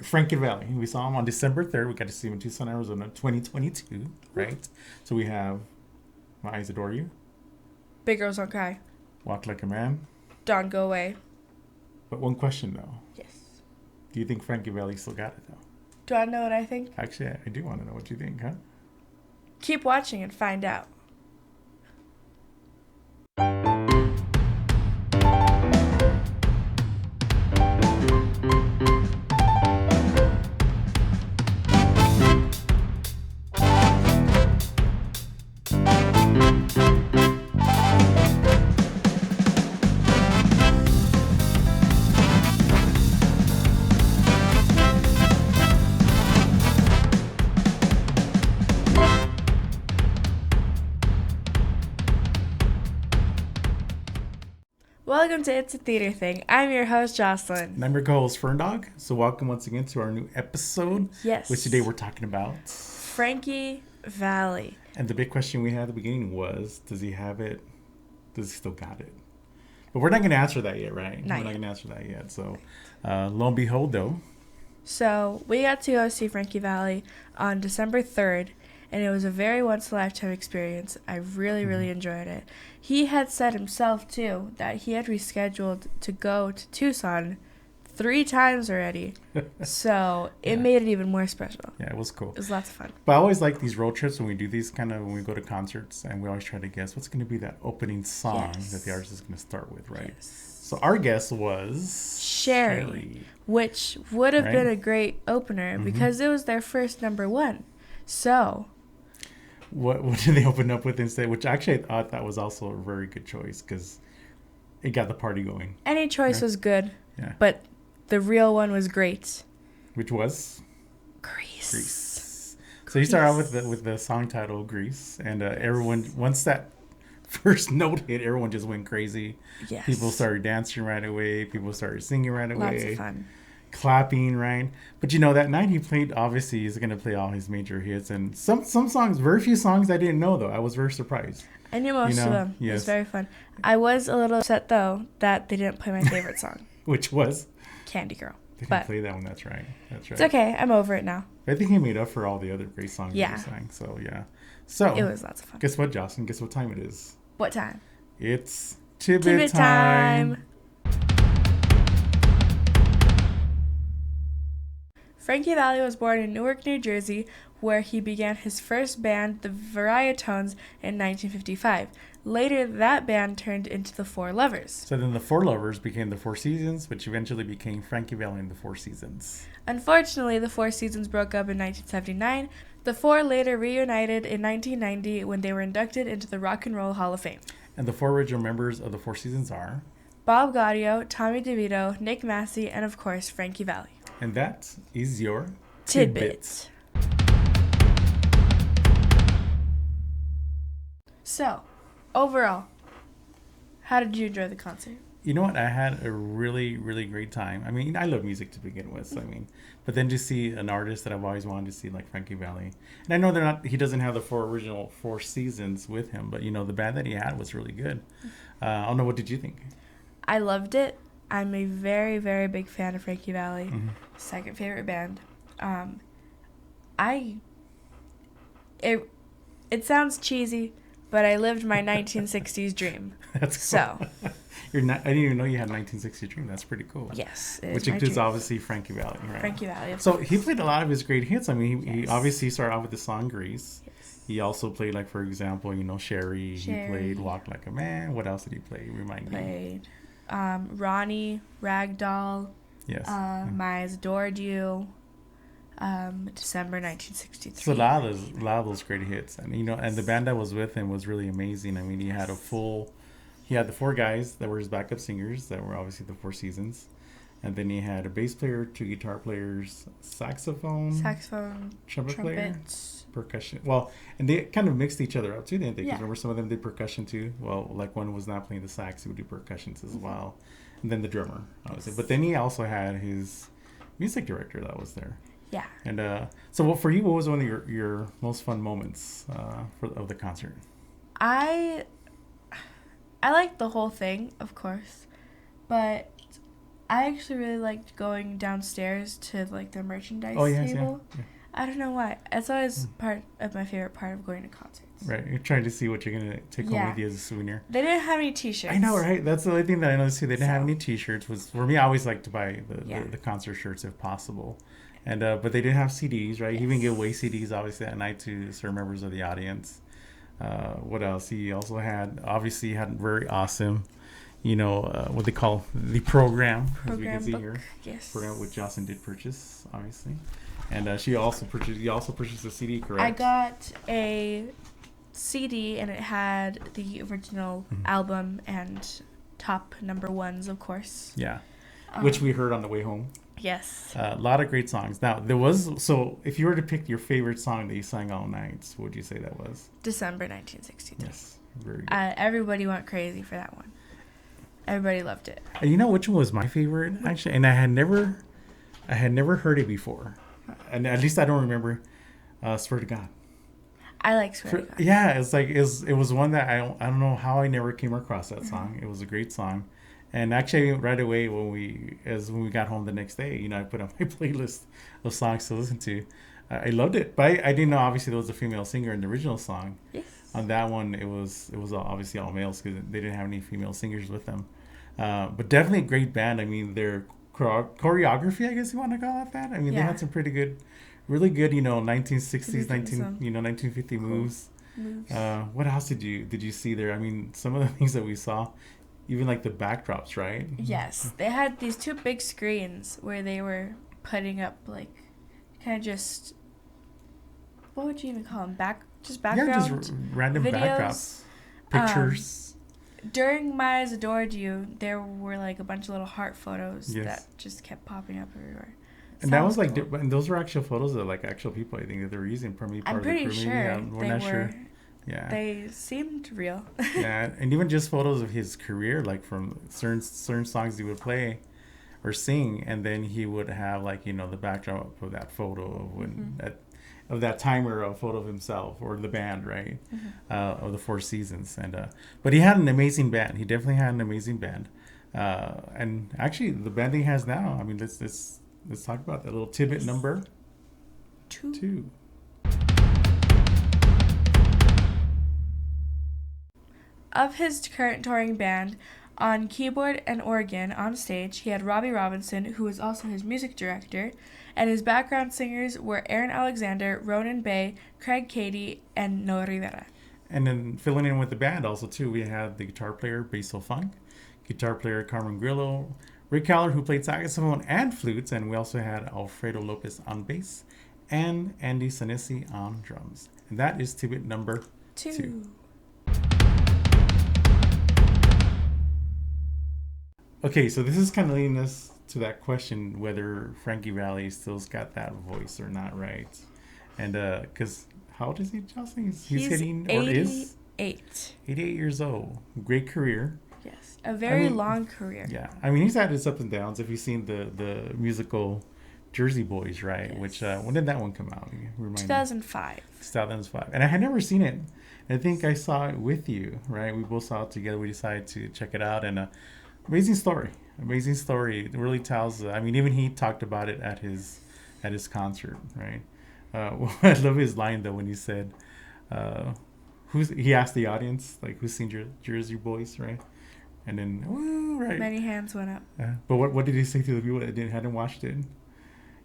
right, Franki Valli. We saw him on December 3rd. We got to see him in Tucson, Arizona, 2022, right? So we have My Eyes Adore You. Big Girls Don't Cry. Walk Like a Man. Don't Go Away. But one question, though. Yes. Do you think Franki Valli still got it, though? Do I know what I think? Actually, I do want to know what you think, huh? Keep watching and find out. Welcome to It's a Theater Thing. I'm your host, Jocelyn. And I'm your co-host, Ferndog. So welcome once again to our new episode. Yes. Which today we're talking about Franki Valli. And the big question we had at the beginning was, does he have it? Does he still got it? But we're not going to answer that yet, right? We're not going to answer that yet. So lo and behold, though. So we got to go see Franki Valli on December 3rd. And it was a very once-in-a-lifetime experience. I really, really enjoyed it. He had said himself, too, that he had rescheduled to go to Tucson 3 times already. So it made it even more special. Yeah, it was cool. It was lots of fun. But I always like these road trips when we do these when we go to concerts. And we always try to guess what's going to be that opening song that the artist is going to start with, right? Yes. So our guess was Sherry. Which would have been a great opener because it was their first #1. So... What did they open up with instead? Which actually I thought was also a very good choice because it got the party going. Any choice was good, but the real one was great. Which was? Grease. So you start out with the song title Grease, and everyone, once that first note hit, everyone just went crazy. Yes. People started dancing right away. People started singing right away. Lots of fun. Clapping, right? But that night he played, obviously he's going to play all his major hits, and some songs, very few songs I didn't know, though. I was very surprised. I knew most of them. Yes. It was very fun. I was a little upset, though, that they didn't play my favorite song. Which was? Candy Girl. They didn't play that one, that's right. It's okay, I'm over it now. I think he made up for all the other great songs he sang, so yeah. So, it was lots of fun. Guess what, Jocelyn? Guess what time it is? What time? It's Tidbit time. Franki Valli was born in Newark, New Jersey, where he began his first band, the Varietones, in 1955. Later, that band turned into the Four Lovers. So then the Four Lovers became the Four Seasons, which eventually became Franki Valli and the Four Seasons. Unfortunately, the Four Seasons broke up in 1979. The four later reunited in 1990 when they were inducted into the Rock and Roll Hall of Fame. And the four original members of the Four Seasons are? Bob Gaudio, Tommy DeVito, Nick Massey, and of course, Franki Valli. And that is your Tidbit. So, overall, how did you enjoy the concert? You know what? I had a really, really great time. I mean, I love music to begin with. So, but then to see an artist that I've always wanted to see, like Franki Valli. And I know he doesn't have the original Four Seasons with him, but the band that he had was really good. I don't know, what did you think? I loved it. I'm a very, very big fan of Franki Valli. Second favorite band. It sounds cheesy, but I lived my 1960s dream. That's cool. So. I didn't even know you had a 1960s dream. That's pretty cool. Yes. Which includes obviously Franki Valli, right? Franki Valli. So he played a lot of his great hits. I mean, he obviously started off with the song Grease. Yes. He also played, like, for example, Sherry. He played Walk Like a Man. What else did he play? Remind me. Ronnie, Ragdoll. Yes. My Eyes Adored You. December 1963. So a lot of those great hits, and and the band that was with him was really amazing. I mean, he had the four guys that were his backup singers that were obviously the Four Seasons, and then he had a bass player, 2 guitar players, saxophone, trumpet player, percussion. Well, and they kind of mixed each other up too, didn't they? Because remember, some of them did percussion too. Well, like one was not playing the sax, he would do percussions as well, and then the drummer, obviously. But then he also had his music director that was there. Yeah. And so, for you, what was one of your most fun moments of the concert? I liked the whole thing, of course, but I actually really liked going downstairs to like the merchandise table. Yeah. I don't know why. It's always part of my favorite part of going to concerts. Right, you're trying to see what you're gonna take home with you as a souvenir. They didn't have any T-shirts. I know, right? That's the only thing that I noticed too. They didn't have any T-shirts. Was for me, I always like to buy the concert shirts if possible, and but they didn't have CDs, right? Yes. He even gave away CDs obviously that night to certain members of the audience. What else? He also had very awesome, what they call the program, as we can see here. Yes. Program which Jocelyn did purchase, obviously, and she also purchased. You also purchased a CD, correct? I got a CD and it had the original album and top number ones, of course. Yeah, which we heard on the way home. Yes. A lot of great songs. Now, if you were to pick your favorite song that you sang all night, what would you say that was? December 1963. Yes, very good. Everybody went crazy for that one. Everybody loved it. And you know which one was my favorite, actually? And I had never heard it before. And at least I don't remember Swear to God. I like Swear to God. Yeah, it was one that I don't know how I never came across that song. It was a great song. And actually, right away when we got home the next day, I put on my playlist of songs to listen to. I loved it, but I didn't know obviously there was a female singer in the original song. Yes. On that one, it was obviously all males because they didn't have any female singers with them. But definitely a great band. I mean, their choreography, I guess you want to call it that. I mean, they had some pretty good, really good, 1960s, 1950 moves. What else did you see there? I mean, some of the things that we saw. Even like the backdrops, right? Yes. They had these two big screens where they were putting up like kind of just, what would you even call them? Background? Yeah, just random videos. Backdrops. Pictures. During My Eyes Adored You, there were like a bunch of little heart photos that just kept popping up everywhere. And that was like, and those were actual photos of like actual people, I think, that they were using. I'm pretty sure we're not sure. Yeah. They seemed real. Yeah, and even just photos of his career, like from certain songs he would play or sing, and then he would have like, the backdrop of that photo of that timer, a photo of himself or the band, right? Of the Four Seasons. And but he had an amazing band. He definitely had an amazing band. And actually the band he has now, I mean, let's talk about that little tidbit number 2. Of his current touring band, on keyboard and organ on stage, he had Robbie Robinson, who was also his music director, and his background singers were Aaron Alexander, Ronan Bay, Craig Cady, and Noah Rivera. And then filling in with the band also, too, we had the guitar player, Basil Funk, guitar player, Carmen Grillo, Rick Haller, who played saxophone and flutes, and we also had Alfredo Lopez on bass, and Andy Sanesi on drums. And that is tidbit number 2. Okay, so this is kind of leading us to that question whether Franki Valli still's got that voice or not, right? And because how old is he, Jocelyn? He's hitting 88. Or is 88 years old. Great career. Yes, a very long career. Yeah, I mean he's had his ups and downs. If you've seen the musical Jersey Boys, right? Yes. Which when did that one come out? 2005. 2005, and I had never seen it. I think I saw it with you, right? We both saw it together. We decided to check it out, and amazing story. It really tells. I mean, even he talked about it at his concert, right? I love his line though when he said, he asked the audience like, "Who's seen Jersey Boys?" Right? And then, woo, right? Many hands went up. But what did he say to the people that hadn't watched it?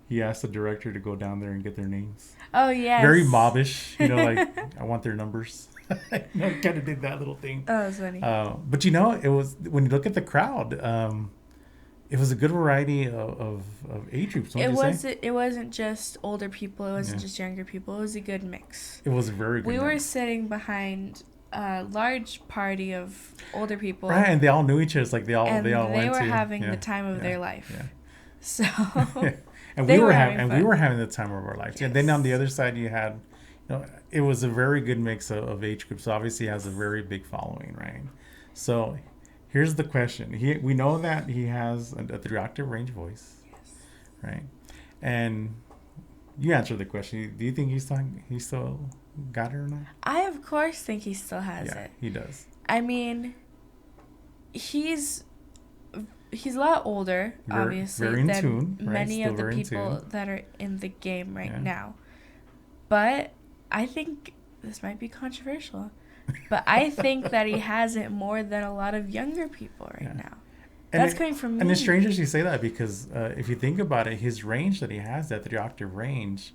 He asked the director to go down there and get their names. Oh yes. Very mobbish, like I want their numbers. Kind of did that little thing. Oh, that's funny. But it was, when you look at the crowd, it was a good variety of age groups. It wasn't just older people. It wasn't just younger people. It was a good mix. It was a very good mix. We were sitting behind a large party of older people. Right, and they all knew each other. It's like they all went to. They were having the time of their life. Yeah. So. And we were having the time of our life. Yes. And then on the other side, you had, it was a very good mix of age groups. So obviously, he has a very big following, right? So here's the question. We know that he has a 3-octave range voice, right? And you answer the question. Do you think he still got it or not? I, of course, think he still has it. Yeah, he does. I mean, he's he's a lot older, obviously, very in than tune, right? many Still of the very in people tune. that are in the game right now. But I think this might be controversial. But I think that he has it more than a lot of younger people right now. And That's coming from me. And it's strange as you say that because if you think about it, his range that he has, that 3-octave range,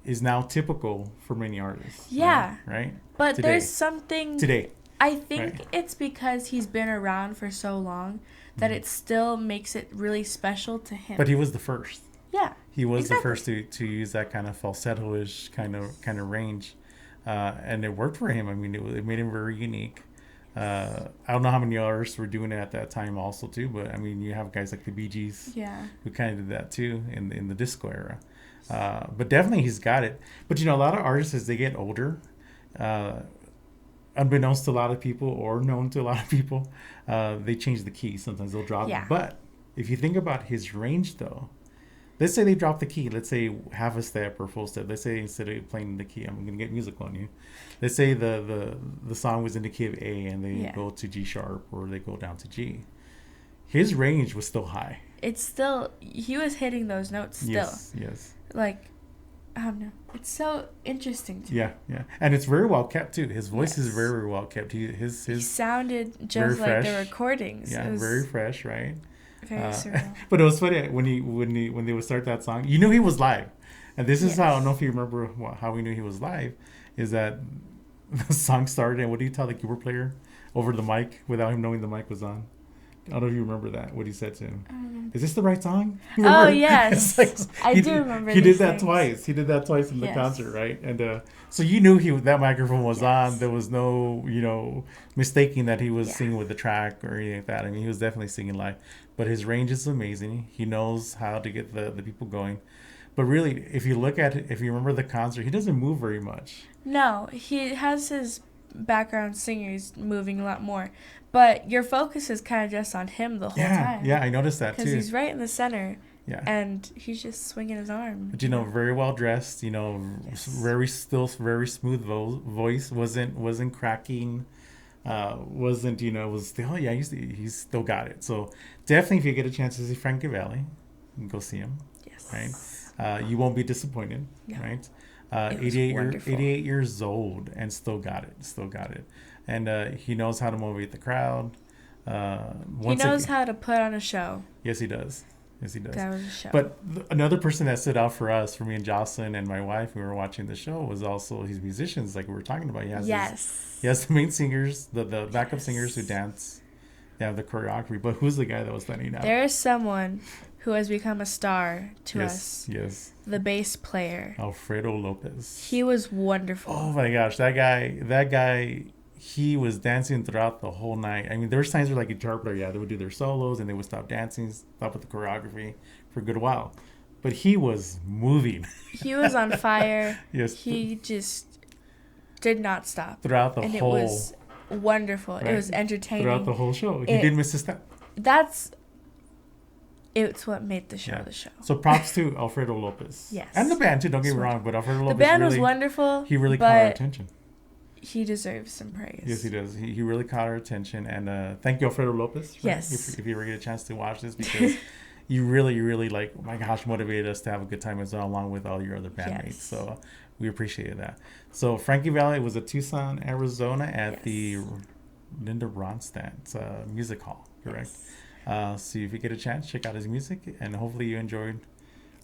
is now typical for many artists. Yeah. Right? But today. There's something... Today. I think it's because he's been around for so long that it still makes it really special to him. But he was the first. Yeah. He was the first to use that kind of falsetto-ish kind of range. And it worked for him. I mean, it made him very unique. I don't know how many artists were doing it at that time also too, but I mean, you have guys like the Bee Gees who kind of did that too in the disco era. But definitely he's got it. But, a lot of artists, as they get older, unbeknownst to a lot of people or known to a lot of people, they change the key. Sometimes they'll drop it. But if you think about his range, though, let's say they drop the key. Let's say half a step or full step. Let's say instead of playing the key, I'm going to get musical on you. Let's say the song was in the key of A and they go to G sharp or they go down to G. His range was still high. It's still, he was hitting those notes still. Yes. Like, I don't know. It's so interesting to me. Yeah. And it's very well kept too. His voice is very, very well kept. He sounded just like the recordings. Yeah, very fresh, right? Very surreal. But it was funny when they would start that song. You knew he was live, and this is how I don't know if you remember how we knew he was live. Is that the song started and what do you tell the keyboard player over the mic without him knowing the mic was on? I don't know if you remember that. What he said to him. Is this the right song? Oh yes, I do remember. He did that twice. He did that twice in the concert, right? And so you knew that microphone was on. There was no mistaking that he was singing with the track or anything like that. I mean, he was definitely singing live. But his range is amazing. He knows how to get the people going. But really, if you look at it, if you remember the concert, he doesn't move very much. No, he has his background singers moving a lot more. But your focus is kind of just on him the whole time. Yeah, I noticed that too. Because he's right in the center. Yeah. And he's just swinging his arm. But very well dressed, very smooth voice, wasn't cracking, wasn't, it was still, he's still got it. So definitely if you get a chance to see Franki Valli, go see him. Yes. Right? You won't be disappointed, right? 88 years old and still got it. And he knows how to motivate the crowd. He knows how to put on a show. Yes, he does. That was a show. But another person that stood out for us, for me and Jocelyn and my wife, when we were watching the show, was also his musicians, like we were talking about. He has the main singers, the backup singers who dance. They have the choreography. But who's the guy that was standing out? There is someone who has become a star to us. Yes. The bass player. Alfredo Lopez. He was wonderful. Oh my gosh, that guy. He was dancing throughout the whole night. I mean, there was times where like guitar player, they would do their solos and they would stop dancing, stop with the choreography for a good while. But he was moving. He was on fire. Yes. He just did not stop. Throughout the whole. And it was wonderful. Right? It was entertaining. Throughout the whole show. He didn't miss a step. It's what made the show the show. So props to Alfredo Lopez. Yes. And the band too, don't get me wrong, but Alfredo Lopez. The band was wonderful. He really caught our attention. He deserves some praise. Yes, he does. He really caught our attention. And thank you, Alfredo Lopez. Right? Yes. If you ever get a chance to watch this, because you really, really, oh my gosh, motivated us to have a good time as well, along with all your other bandmates. Yes. So we appreciated that. So Franki Valli was at Tucson, Arizona at the Linda Ronstadt Music Hall, correct? Yes. So if you get a chance, check out his music. And hopefully you enjoyed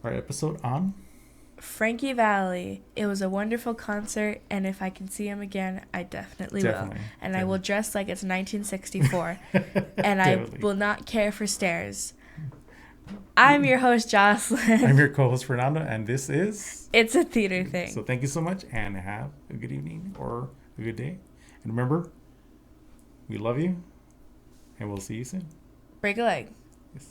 our episode on Franki Valli. It was a wonderful concert, and if I can see him again, I definitely will. And I will dress like it's 1964, and I will not care for stairs. I'm your host, Jocelyn. I'm your co-host, Fernando, and this is... It's a theater thing. So thank you so much, and have a good evening or a good day. And remember, we love you, and we'll see you soon. Break a leg. Yes.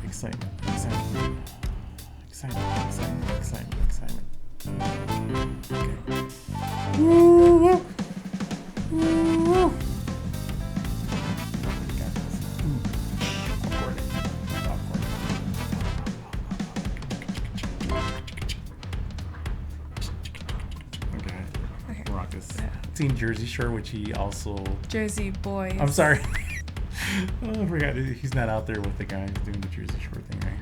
Excitement. Okay. Woo! Woo! Got this. Awkward. seen Jersey Shore, which he also... Jersey Boys. I'm sorry. Oh, I forgot. He's not out there with the guy doing the Jersey Shore thing, right?